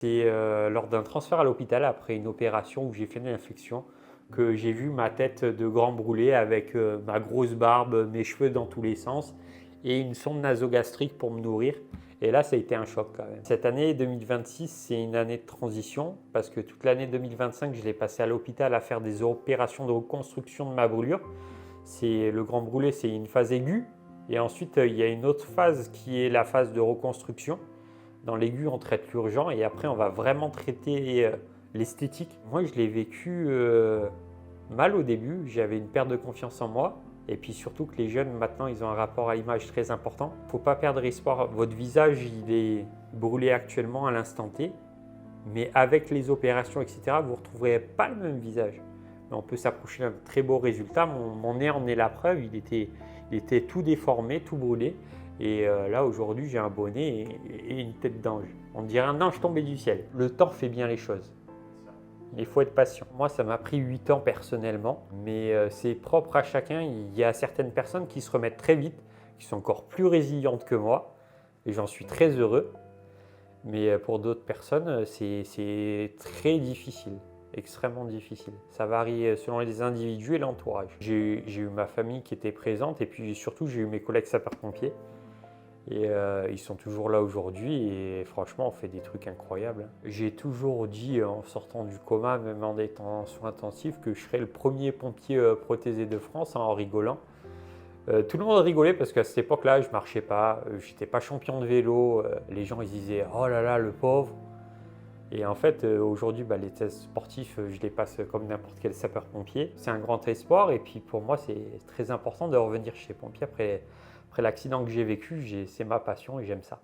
C'est lors d'un transfert à l'hôpital après une opération où j'ai fait une infection que j'ai vu ma tête de grand brûlé avec ma grosse barbe, mes cheveux dans tous les sens et une sonde nasogastrique pour me nourrir. Et là, ça a été un choc quand même. Cette année 2026, c'est une année de transition parce que toute l'année 2025, je l'ai passé à l'hôpital à faire des opérations de reconstruction de ma brûlure. C'est le grand brûlé, c'est une phase aiguë et ensuite il y a une autre phase qui est la phase de reconstruction. Dans l'aigu, on traite l'urgent et après, on va vraiment traiter l'esthétique. Moi, je l'ai vécu mal au début. J'avais une perte de confiance en moi. Et puis surtout que les jeunes, maintenant, ils ont un rapport à l'image très important. Il ne faut pas perdre espoir. Votre visage, il est brûlé actuellement à l'instant T. Mais avec les opérations, etc., vous ne retrouverez pas le même visage. Mais on peut s'approcher d'un très beau résultat. Mon nez en est la preuve. Il était tout déformé, tout brûlé. Et là, aujourd'hui, j'ai un bonnet et une tête d'ange. On dirait un ange tombé du ciel. Le temps fait bien les choses. Il faut être patient. Moi, ça m'a pris 8 ans personnellement, mais c'est propre à chacun. Il y a certaines personnes qui se remettent très vite, qui sont encore plus résilientes que moi, et j'en suis très heureux. Mais pour d'autres personnes, c'est très difficile, extrêmement difficile. Ça varie selon les individus et l'entourage. J'ai eu ma famille qui était présente, et puis surtout, j'ai eu mes collègues sapeurs-pompiers. Et ils sont toujours là aujourd'hui et franchement, on fait des trucs incroyables. J'ai toujours dit en sortant du coma, même en étant en soins intensifs, que je serais le premier pompier prothésé de France en rigolant. Tout le monde rigolait parce qu'à cette époque-là, je ne marchais pas, j'étais pas champion de vélo. Les gens ils disaient « Oh là là, le pauvre !» Et en fait, aujourd'hui, les tests sportifs, je les passe comme n'importe quel sapeur-pompier. C'est un grand espoir et puis pour moi, c'est très important de revenir chez les pompiers après l'accident que j'ai vécu. C'est ma passion et j'aime ça.